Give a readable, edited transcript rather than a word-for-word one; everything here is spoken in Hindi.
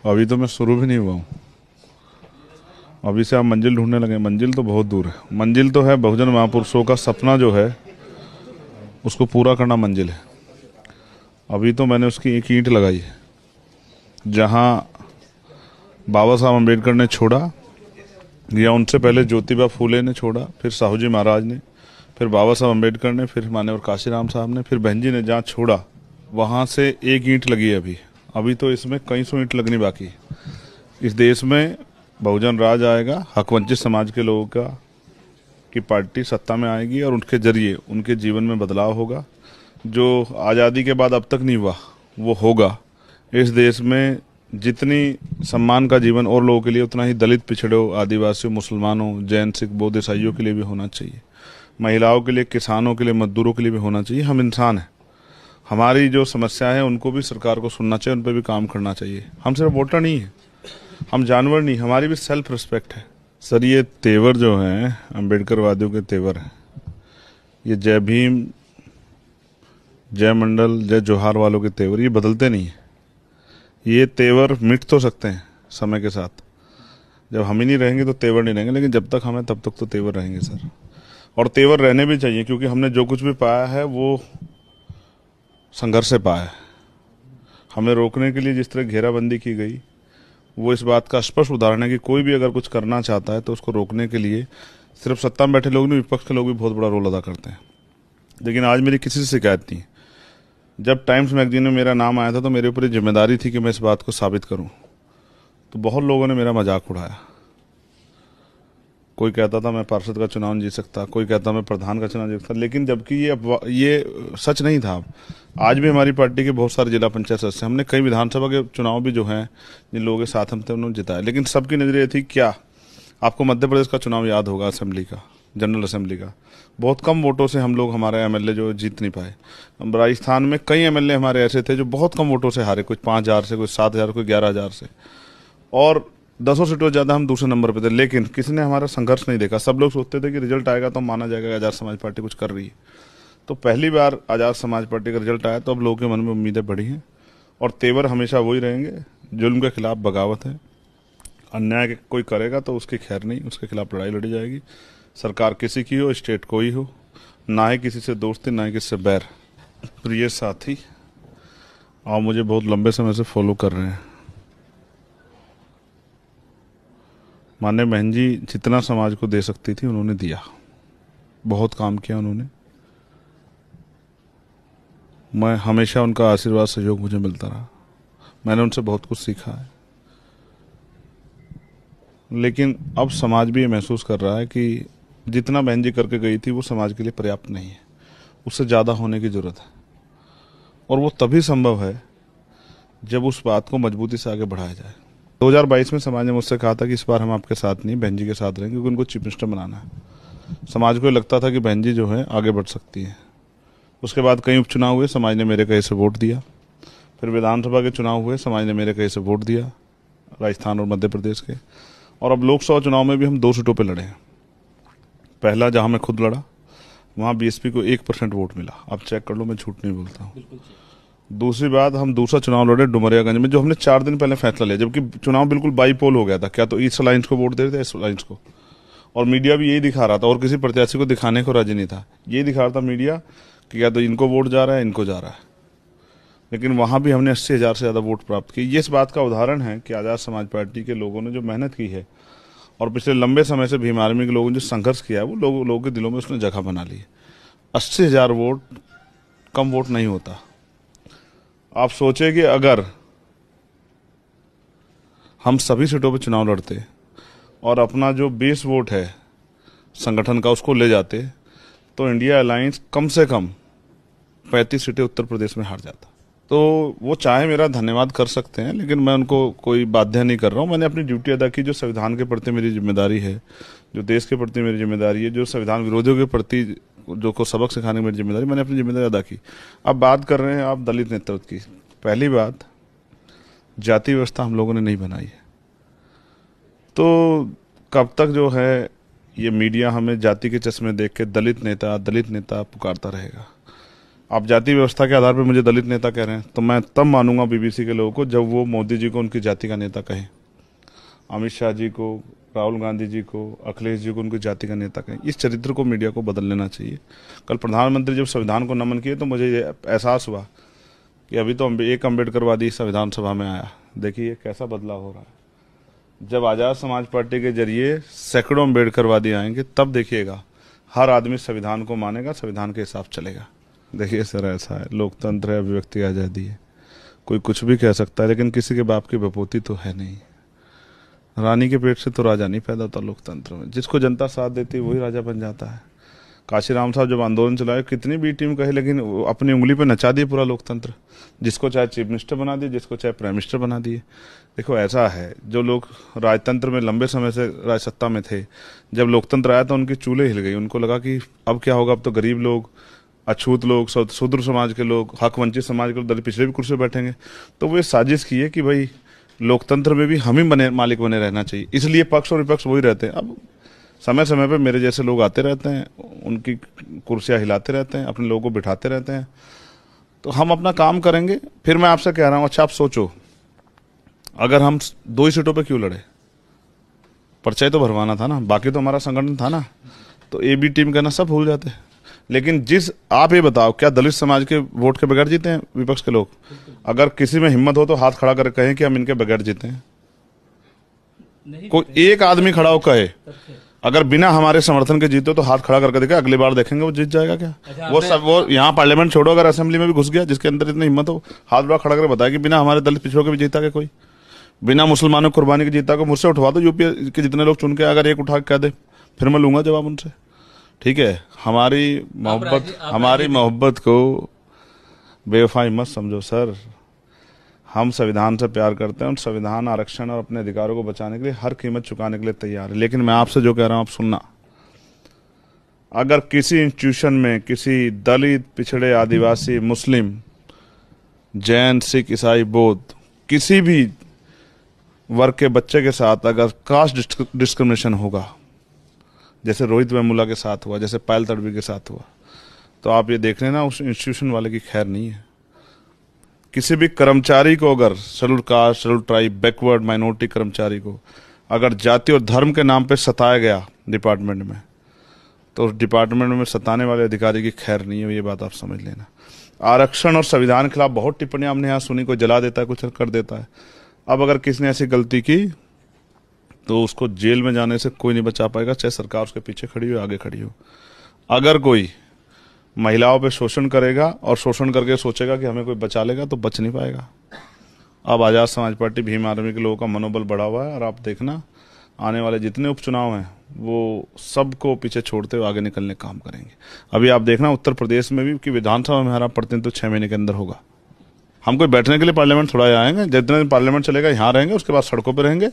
अभी तो मैं शुरू भी नहीं हुआ हूँ। अभी से आप मंजिल ढूंढने लगे। मंजिल तो बहुत दूर है। मंजिल तो है बहुजन महापुरुषों का सपना जो है उसको पूरा करना मंजिल है। अभी तो मैंने उसकी एक ईंट लगाई है। जहाँ बाबा साहब अम्बेडकर ने छोड़ा, या उनसे पहले ज्योतिबा फूले ने छोड़ा, फिर साहू जी महाराज ने, फिर बाबा साहब अम्बेडकर ने, फिर मान्यवर काशीराम साहब ने, फिर बहन जी ने जहाँ छोड़ा वहाँ से एक ईंट लगी है अभी। अभी तो इसमें कई सौ ईंट लगनी बाकी है। इस देश में बहुजन राज आएगा, हक वंचित समाज के लोगों का की पार्टी सत्ता में आएगी और उनके जरिए उनके जीवन में बदलाव होगा। जो आज़ादी के बाद अब तक नहीं हुआ वो होगा। इस देश में जितनी सम्मान का जीवन और लोगों के लिए, उतना ही दलित, पिछड़ों, आदिवासियों, मुसलमानों, जैन, सिख, बौद्ध, ईसाइयों के लिए भी होना चाहिए। महिलाओं के लिए, किसानों के लिए, मजदूरों के लिए भी होना चाहिए। हम इंसान हैं। हमारी जो समस्या है उनको भी सरकार को सुनना चाहिए, उन पर भी काम करना चाहिए। हम सिर्फ वोटर नहीं है, हम जानवर नहीं, हमारी भी सेल्फ रिस्पेक्ट है। सर, ये तेवर जो हैं अम्बेडकर वादियों के तेवर हैं, ये जय भीम, जय मंडल, जय जोहार वालों के तेवर ये बदलते नहीं है। ये तेवर मिट तो सकते हैं समय के साथ। जब हम ही नहीं रहेंगे तो तेवर नहीं रहेंगे, लेकिन जब तक हम हैं तब तक तो तेवर रहेंगे सर। और तेवर रहने भी चाहिए, क्योंकि हमने जो कुछ भी पाया है वो संघर्ष से पाया है। हमें रोकने के लिए जिस तरह घेराबंदी की गई, वो इस बात का स्पष्ट उदाहरण है कि कोई भी अगर कुछ करना चाहता है तो उसको रोकने के लिए सिर्फ सत्ता में बैठे लोग नहीं, विपक्ष के लोग भी बहुत बड़ा रोल अदा करते हैं। लेकिन आज मेरी किसी से शिकायत नहीं। जब टाइम्स मैगजीन में मेरा नाम आया था तो मेरे ऊपर ये जिम्मेदारी थी कि मैं इस बात को साबित करूं। तो बहुत लोगों ने मेरा मजाक उड़ाया। कोई कहता था मैं पार्षद का चुनाव नहीं जीत सकता, कोई कहता मैं प्रधान का चुनाव जीत सकता, लेकिन जबकि ये सच नहीं था। आज भी हमारी पार्टी के बहुत सारे जिला पंचायत सदस्य, हमने कई विधानसभा के चुनाव भी जो हैं जिन लोगों के साथ हम थे उन्होंने जिताया। लेकिन सबकी नजर ये थी, क्या आपको मध्य प्रदेश का चुनाव याद होगा, असेंबली का, जनरल असेंबली का, बहुत कम वोटों से हम लोग, हमारे एमएलए जो जीत नहीं पाए। राजस्थान में कई एमएलए हमारे ऐसे थे जो बहुत कम वोटों से हारे, कुछ 5,000 से, कुछ 7,000, कोई 11,000 से, और 10 सीटों ज्यादा हम दूसरे नंबर पे थे। लेकिन किसी ने हमारा संघर्ष नहीं देखा। सब लोग सोचते थे कि रिजल्ट आएगा तो माना जाएगा आजाद समाज पार्टी कुछ कर रही है। तो पहली बार आजाद समाज पार्टी का रिजल्ट आया तो अब लोगों के मन में उम्मीदें बढ़ी हैं, और तेवर हमेशा वही रहेंगे। जुल्म के खिलाफ बगावत है। अन्याय कोई करेगा तो उसकी खैर नहीं, उसके खिलाफ लड़ाई लड़ी जाएगी। सरकार किसी की हो, स्टेट कोई हो, ना ही किसी से दोस्ती, ना ही किसी से बैर। प्रिय साथी, आप मुझे बहुत लंबे समय से फॉलो कर रहे हैं। माने बहन जी जितना समाज को दे सकती थी उन्होंने दिया, बहुत काम किया उन्होंने। मैं हमेशा उनका आशीर्वाद, सहयोग मुझे मिलता रहा। मैंने उनसे बहुत कुछ सीखा है। लेकिन अब समाज भी ये महसूस कर रहा है कि जितना बहन जी करके गई थी वो समाज के लिए पर्याप्त नहीं है, उससे ज़्यादा होने की ज़रूरत है। और वो तभी संभव है जब उस बात को मजबूती से आगे बढ़ाया जाए। 2022 में समाज ने मुझसे कहा था कि इस बार हम आपके साथ नहीं, बहन जी के साथ रहेंगे, क्योंकि उनको चीफ मिनिस्टर बनाना है। समाज को ये लगता था कि बहन जी जो है आगे बढ़ सकती है। उसके बाद कई उपचुनाव हुए, समाज ने मेरे कहे से वोट दिया। फिर विधानसभा के चुनाव हुए, समाज ने मेरे कहे से वोट दिया, राजस्थान और मध्य प्रदेश के। और अब लोकसभा चुनाव में भी हम 2 सीटों पर लड़े हैं। पहला जहां मैं खुद लड़ा, वहां बीएसपी को 1% वोट मिला। आप चेक कर लो, मैं झूठ नहीं बोलता हूँ। दूसरी बात, हम दूसरा चुनाव लड़े डुमरियागंज में, जो हमने 4 दिन पहले फैसला लिया, जबकि चुनाव बिल्कुल बाईपोल हो गया था। क्या तो ईस्ट अलायंस को वोट दे रहे थे, ईस्ट अलायंस को, और मीडिया भी यही दिखा रहा था, और किसी प्रत्याशी को दिखाने को राजी नहीं था। यही दिखा रहा था मीडिया कि क्या तो इनको वोट जा रहा है, इनको जा रहा है। लेकिन वहां भी हमने 80,000 से ज्यादा वोट प्राप्त किए। ये इस बात का उदाहरण है कि आजाद समाज पार्टी के लोगों ने जो मेहनत की है, और पिछले लंबे समय से भीम आर्मी के लोगों ने जो संघर्ष किया है, वो लोगों के दिलों में उसने जगह बना ली है। 80,000 वोट कम वोट नहीं होता। आप सोचे कि अगर हम सभी सीटों पर चुनाव लड़ते और अपना जो बेस वोट है संगठन का उसको ले जाते, तो इंडिया अलायंस कम से कम 35 सीटें उत्तर प्रदेश में हार जाता। तो वो चाहे मेरा धन्यवाद कर सकते हैं, लेकिन मैं उनको कोई बाध्य नहीं कर रहा हूं। मैंने अपनी ड्यूटी अदा की, जो संविधान के प्रति मेरी जिम्मेदारी है, जो देश के प्रति मेरी जिम्मेदारी है, जो संविधान विरोधियों के प्रति जो को सबक सिखाने की मेरी जिम्मेदारी, मैंने अपनी जिम्मेदारी अदा की। अब बात कर रहे हैं आप दलित नेतृत्व की। पहली बात, जाति व्यवस्था हम लोगों ने नहीं बनाई है। तो कब तक जो है ये मीडिया हमें जाति के चश्मे देख के दलित नेता पुकारता रहेगा। आप जाति व्यवस्था के आधार पर मुझे दलित नेता कह रहे हैं, तो मैं तब मानूंगा बीबीसी के लोगों को जब वो मोदी जी को उनकी जाति का नेता कहें, अमित शाह जी को, राहुल गांधी जी को, अखिलेश जी को उनकी जाति का नेता कहें। इस चरित्र को मीडिया को बदल लेना चाहिए। कल प्रधानमंत्री जब संविधान को नमन किए तो मुझे ये एहसास हुआ कि अभी तो एक अम्बेडकरवादी संविधान सभा में आया, देखिए कैसा बदलाव हो रहा है। जब आज़ाद समाज पार्टी के जरिए सैकड़ों अम्बेडकरवादी आएंगे तब देखिएगा हर आदमी संविधान को मानेगा, संविधान के हिसाब चलेगा। देखिए सर, ऐसा है, लोकतंत्र है, अभिव्यक्ति आज़ादी है, कोई कुछ भी कह सकता है, लेकिन किसी के बाप की बपोती तो है नहीं। रानी के पेट से तो राजा नहीं पैदा होता लोकतंत्र में। जिसको जनता साथ देती है वही राजा बन जाता है। काशीराम साहब जब आंदोलन चलाए, कितनी भी टीम कहे, लेकिन अपनी उंगली पे नचा दिए पूरा लोकतंत्र। जिसको चाहे चीफ मिनिस्टर बना दिए, जिसको चाहे प्राइम मिनिस्टर बना दिए। देखो ऐसा है, जो लोग राजतंत्र में लंबे समय से राज सत्ता में थे, जब लोकतंत्र आया तो उनकी चूल्हे हिल गई। उनको लगा कि अब क्या होगा, अब तो गरीब लोग, अछूत लोग, शूद्र समाज के लोग, हक वंचित समाज के लोग दलित पिछड़े भी कुर्सी पर बैठेंगे। तो वो ये साजिश की है कि भाई लोकतंत्र में भी हम ही मालिक बने रहना चाहिए, इसलिए पक्ष और विपक्ष वही रहते हैं। अब समय समय पे मेरे जैसे लोग आते रहते हैं, उनकी कुर्सियां हिलाते रहते हैं, अपने लोगों को बिठाते रहते हैं। तो हम अपना काम करेंगे। फिर मैं आपसे कह रहा हूं, अच्छा आप सोचो, अगर हम 2 ही सीटों पे क्यों लड़े? पर्चा तो भरवाना था ना, बाकी तो हमारा संगठन था ना, तो ए बी टीम करना सब भूल जाते। लेकिन आप ये बताओ, क्या दलित समाज के वोट के बगैर जीते हैं विपक्ष के लोग? अगर किसी में हिम्मत हो तो हाथ खड़ा करके कहें कि हम इनके बगैर जीते हैं। कोई एक आदमी खड़ा हो कहे, अगर बिना हमारे समर्थन के जीते तो हाथ खड़ा करके देखे, अगली बार देखेंगे वो जीत जाएगा क्या? अच्छा, वो यहाँ पार्लियामेंट छोड़ो, अगर असेंबली में भी घुस गया, जिसके अंदर इतनी हिम्मत हो, हाथ बड़ा खड़ा करके बताया कि बिना हमारे दलित पिछड़ों के भी जीता के कोई, बिना मुसलमानों की कुर्बानी के जीता को, मुझसे उठवा दो। यूपी के जितने लोग चुन के अगर एक उठा के कह दे, फिर मैं लूंगा जवाब उनसे। ठीक है, हमारी मोहब्बत को बेवफाई मत समझो सर। हम संविधान से प्यार करते हैं और संविधान, आरक्षण और अपने अधिकारों को बचाने के लिए हर कीमत चुकाने के लिए तैयार है। लेकिन मैं आपसे जो कह रहा हूं आप सुनना, अगर किसी इंस्टीट्यूशन में किसी दलित, पिछड़े, आदिवासी, मुस्लिम, जैन, सिख, ईसाई, बौद्ध, किसी भी वर्ग के बच्चे के साथ अगर कास्ट डिस्क्रिमिनेशन होगा, जैसे रोहित वेमुला के साथ हुआ, जैसे पायल तड़वी के साथ हुआ, तो आप ये देख लेना उस इंस्टीट्यूशन वाले की खैर नहीं है। किसी भी कर्मचारी को, अगर scheduled caste, scheduled tribe, backward minority कर्मचारी को अगर जाति और धर्म के नाम पे सताया गया डिपार्टमेंट में, तो उस डिपार्टमेंट में सताने वाले अधिकारी की खैर नहीं है। ये बात आप समझ लेना। आरक्षण और संविधान के खिलाफ बहुत टिप्पणियां हमने यहाँ सुनी, कोई जला देता है, कुछ कर देता है। अब अगर किसी ने ऐसी गलती की तो उसको जेल में जाने से कोई नहीं बचा पाएगा, चाहे सरकार उसके पीछे खड़ी हो, आगे खड़ी हो। अगर कोई महिलाओं पे शोषण करेगा और शोषण करके सोचेगा कि हमें कोई बचा लेगा, तो बच नहीं पाएगा। अब आज़ाद समाज पार्टी, भीम आर्मी के लोगों का मनोबल बढ़ा हुआ है, और आप देखना आने वाले जितने उपचुनाव हैं वो सबको पीछे छोड़ते हुए आगे निकलने का काम करेंगे। अभी आप देखना उत्तर प्रदेश में भी कि विधानसभा में हमारा प्रतिनिधित्व 6 महीने के अंदर होगा। हम कोई बैठने के लिए पार्लियामेंट थोड़ा आएंगे, जितने दिन पार्लियामेंट चलेगा यहाँ रहेंगे, उसके बाद सड़कों पर रहेंगे।